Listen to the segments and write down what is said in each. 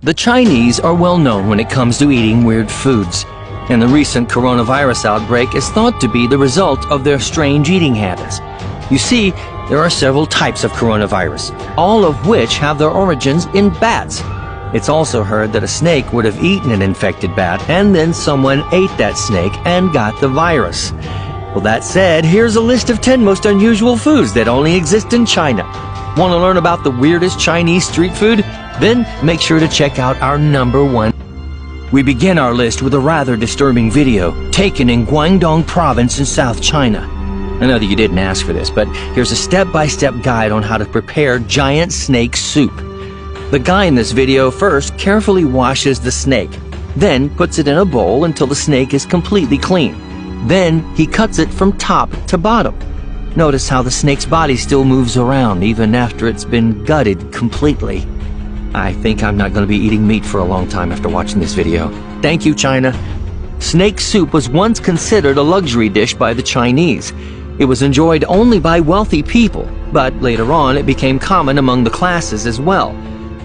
The Chinese are well known when it comes to eating weird foods, and the recent coronavirus outbreak is thought to be the result of their strange eating habits. You see, there are several types of coronavirus, all of which have their origins in bats. It's also heard that a snake would have eaten an infected bat, and then someone ate that snake and got the virus. Well, that said, here's a list of 10 most unusual foods that only exist in China. Want to learn about the weirdest Chinese street food? Then make sure to check out our #1. We begin our list with a rather disturbing video taken in Guangdong province in South China. I know that you didn't ask for this, but here's a step-by-step guide on how to prepare giant snake soup. The guy in this video first carefully washes the snake, then puts it in a bowl until the snake is completely clean. Then he cuts it from top to bottom. Notice how the snake's body still moves around even after it's been gutted completely. I think I'm not going to be eating meat for a long time after watching this video. Thank you, China. Snake soup was once considered a luxury dish by the Chinese. It was enjoyed only by wealthy people, but later on it became common among the classes as well.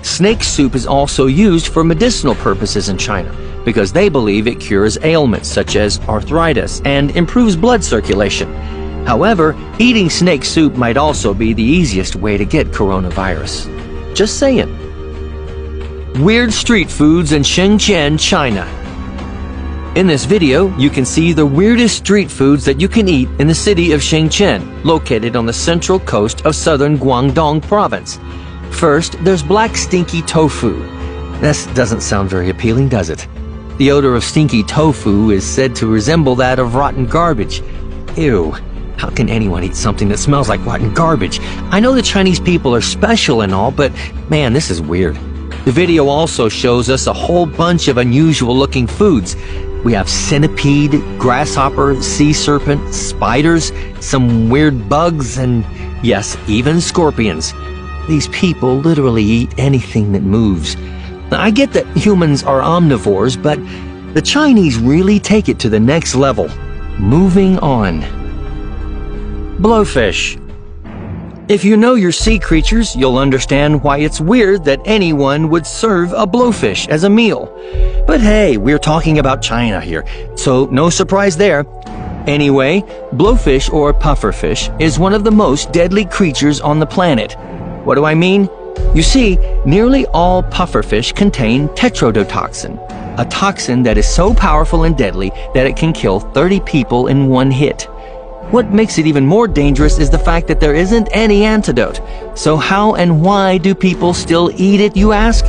Snake soup is also used for medicinal purposes in China because they believe it cures ailments such as arthritis and improves blood circulation. However, eating snake soup might also be the easiest way to get coronavirus. Just saying. Weird street foods in Shenzhen, China. In this video, you can see the weirdest street foods that you can eat in the city of Shenzhen, located on the central coast of southern Guangdong province. First, there's black stinky tofu. This doesn't sound very appealing, does it? The odor of stinky tofu is said to resemble that of rotten garbage. Ew. How can anyone eat something that smells like rotten garbage? I know the Chinese people are special and all, but man, this is weird. The video also shows us a whole bunch of unusual-looking foods. We have centipede, grasshopper, sea serpent, spiders, some weird bugs, and yes, even scorpions. These people literally eat anything that moves. Now, I get that humans are omnivores, but the Chinese really take it to the next level. Moving on. Blowfish. If you know your sea creatures, you'll understand why it's weird that anyone would serve a blowfish as a meal. But hey, we're talking about China here, so no surprise there. Anyway, blowfish or pufferfish is one of the most deadly creatures on the planet. What do I mean? You see, nearly all pufferfish contain tetrodotoxin, a toxin that is so powerful and deadly that it can kill 30 people in one hit. What makes it even more dangerous is the fact that there isn't any antidote. So how and why do people still eat it, you ask?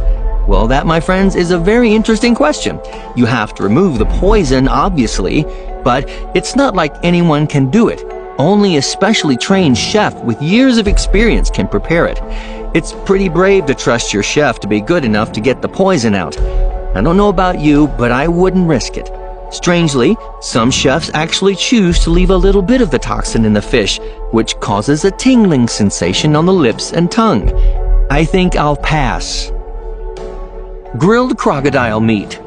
Well, that, my friends, is a very interesting question. You have to remove the poison, obviously, but it's not like anyone can do it. Only a specially trained chef with years of experience can prepare it. It's pretty brave to trust your chef to be good enough to get the poison out. I don't know about you, but I wouldn't risk it. Strangely, some chefs actually choose to leave a little bit of the toxin in the fish, which causes a tingling sensation on the lips and tongue. I think I'll pass. Grilled crocodile meat.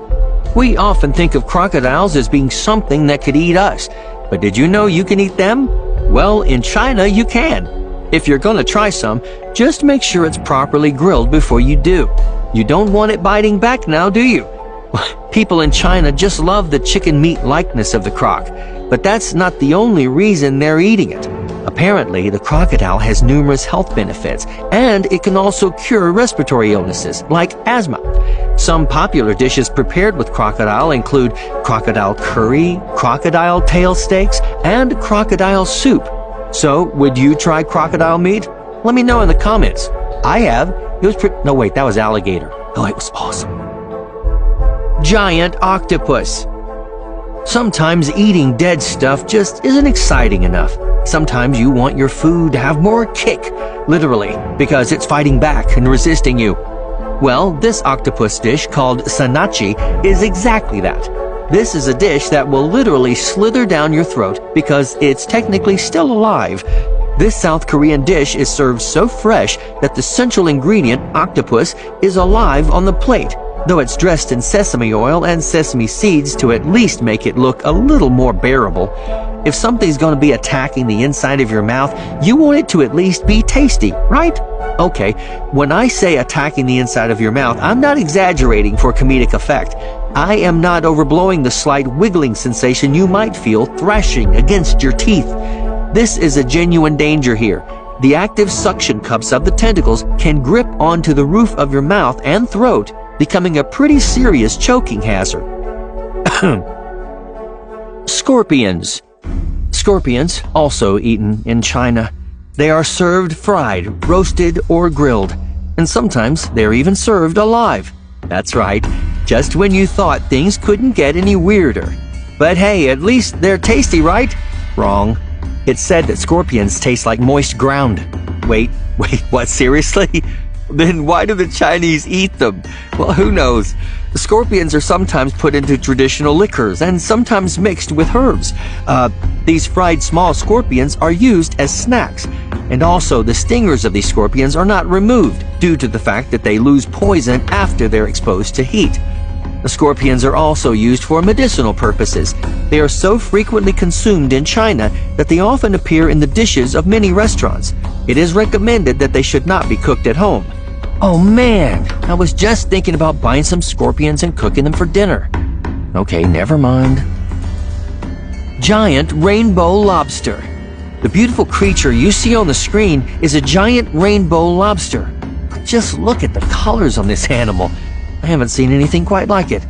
We often think of crocodiles as being something that could eat us, but did you know you can eat them? Well, in China you can. If you're gonna try some, just make sure it's properly grilled before you do. You don't want it biting back now, do you? People in China just love the chicken meat likeness of the croc, but that's not the only reason they're eating it. Apparently, the crocodile has numerous health benefits, and it can also cure respiratory illnesses like asthma. Some popular dishes prepared with crocodile include crocodile curry, crocodile tail steaks, and crocodile soup. So, would you try crocodile meat? Let me know in the comments. I have. It was no wait, that was alligator. Oh, it was awesome. Giant octopus. Sometimes eating dead stuff just isn't exciting enough. Sometimes you want your food to have more kick, literally, because it's fighting back and resisting you. Well, this octopus dish called sanachi is exactly that. This is a dish that will literally slither down your throat because it's technically still alive. This South Korean dish is served so fresh that the central ingredient, octopus, is alive on the plate, though it's dressed in sesame oil and sesame seeds to at least make it look a little more bearable. If something's going to be attacking the inside of your mouth, you want it to at least be tasty, right? Okay, when I say attacking the inside of your mouth, I'm not exaggerating for comedic effect. I am not overblowing the slight wiggling sensation you might feel thrashing against your teeth. This is a genuine danger here. The active suction cups of the tentacles can grip onto the roof of your mouth and throat, becoming a pretty serious choking hazard. Scorpions. Scorpions, also eaten in China. They are served fried, roasted, or grilled, and sometimes they're even served alive. That's right, just when you thought things couldn't get any weirder. But hey, at least they're tasty, right? Wrong. It's said that scorpions taste like moist ground. Wait, what, seriously? Then why do the Chinese eat them? Well, who knows? The scorpions are sometimes put into traditional liquors and sometimes mixed with herbs. These fried small scorpions are used as snacks. And also, the stingers of these scorpions are not removed due to the fact that they lose poison after they're exposed to heat. The scorpions are also used for medicinal purposes. They are so frequently consumed in China that they often appear in the dishes of many restaurants. It is recommended that they should not be cooked at home. Oh man, I was just thinking about buying some scorpions and cooking them for dinner. Okay, never mind. Giant rainbow lobster. The beautiful creature you see on the screen is a giant rainbow lobster. Just look at the colors on this animal. I haven't seen anything quite like it.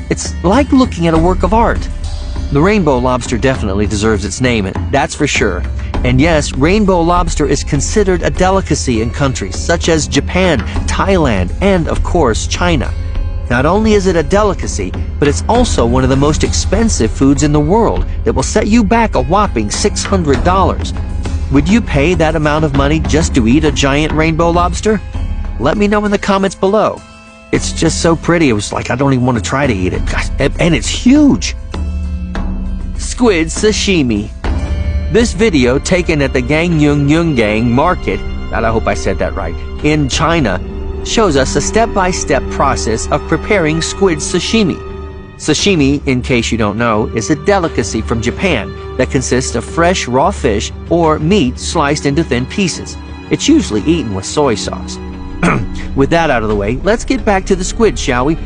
It's like looking at a work of art. The rainbow lobster definitely deserves its name, that's for sure. And yes, rainbow lobster is considered a delicacy in countries such as Japan, Thailand, and of course, China. Not only is it a delicacy, but it's also one of the most expensive foods in the world that will set you back a whopping $600. Would you pay that amount of money just to eat a giant rainbow lobster? Let me know in the comments below. It's just so pretty, it was like I don't even want to try to eat it. Gosh, and it's huge. Squid sashimi. This video, taken at the Gangyungyang Market, God, I hope I said that right, in China, shows us a step-by-step process of preparing squid sashimi. Sashimi, in case you don't know, is a delicacy from Japan that consists of fresh raw fish or meat sliced into thin pieces. It's usually eaten with soy sauce. With that out of the way, let's get back to the squid, shall we?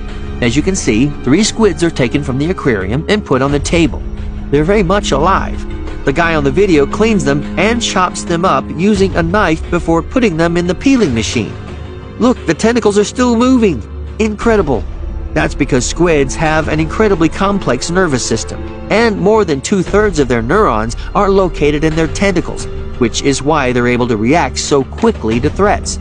As you can see, 3 squids are taken from the aquarium and put on the table. They're very much alive. The guy on the video cleans them and chops them up using a knife before putting them in the peeling machine. Look, the tentacles are still moving. Incredible. That's because squids have an incredibly complex nervous system, and more than 2/3 of their neurons are located in their tentacles, which is why they're able to react so quickly to threats.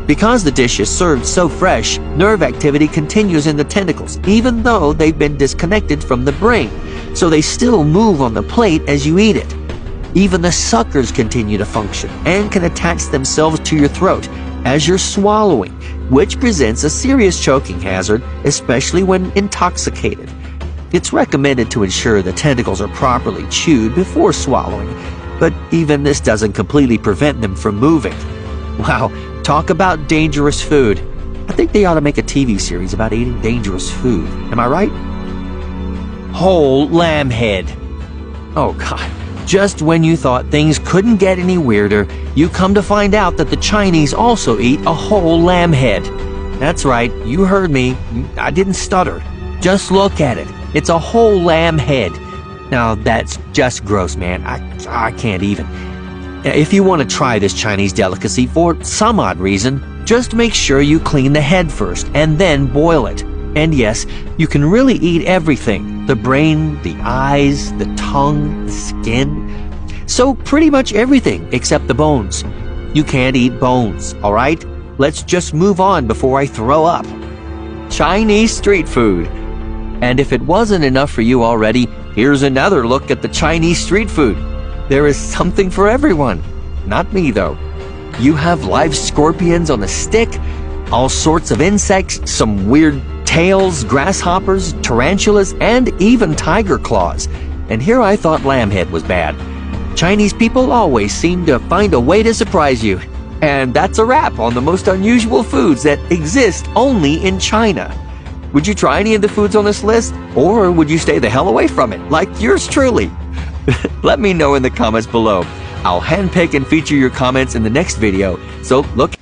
Because the dish is served so fresh, nerve activity continues in the tentacles, even though they've been disconnected from the brain, so they still move on the plate as you eat it. Even the suckers continue to function and can attach themselves to your throat as you're swallowing, which presents a serious choking hazard, especially when intoxicated. It's recommended to ensure the tentacles are properly chewed before swallowing, but even this doesn't completely prevent them from moving. Wow, talk about dangerous food. I think they ought to make a TV series about eating dangerous food. Am I right? Whole lamb head. Oh God. Just when you thought things couldn't get any weirder, you come to find out that the Chinese also eat a whole lamb head. That's right, you heard me. I didn't stutter. Just look at it. It's a whole lamb head. Now that's just gross, man. I can't even. If you want to try this Chinese delicacy for some odd reason, just make sure you clean the head first and then boil it. And yes, you can really eat everything. The brain, the eyes, the tongue, the skin. So pretty much everything except the bones. You can't eat bones, alright? Let's just move on before I throw up. Chinese street food. And if it wasn't enough for you already, here's another look at the Chinese street food. There is something for everyone. Not me, though. You have live scorpions on a stick, all sorts of insects, some weird tails, grasshoppers, tarantulas, and even tiger claws. And here I thought lamb head was bad. Chinese people always seem to find a way to surprise you. And that's a wrap on the most unusual foods that exist only in China. Would you try any of the foods on this list? Or would you stay the hell away from it, like yours truly? Let me know in the comments below. I'll handpick and feature your comments in the next video, so look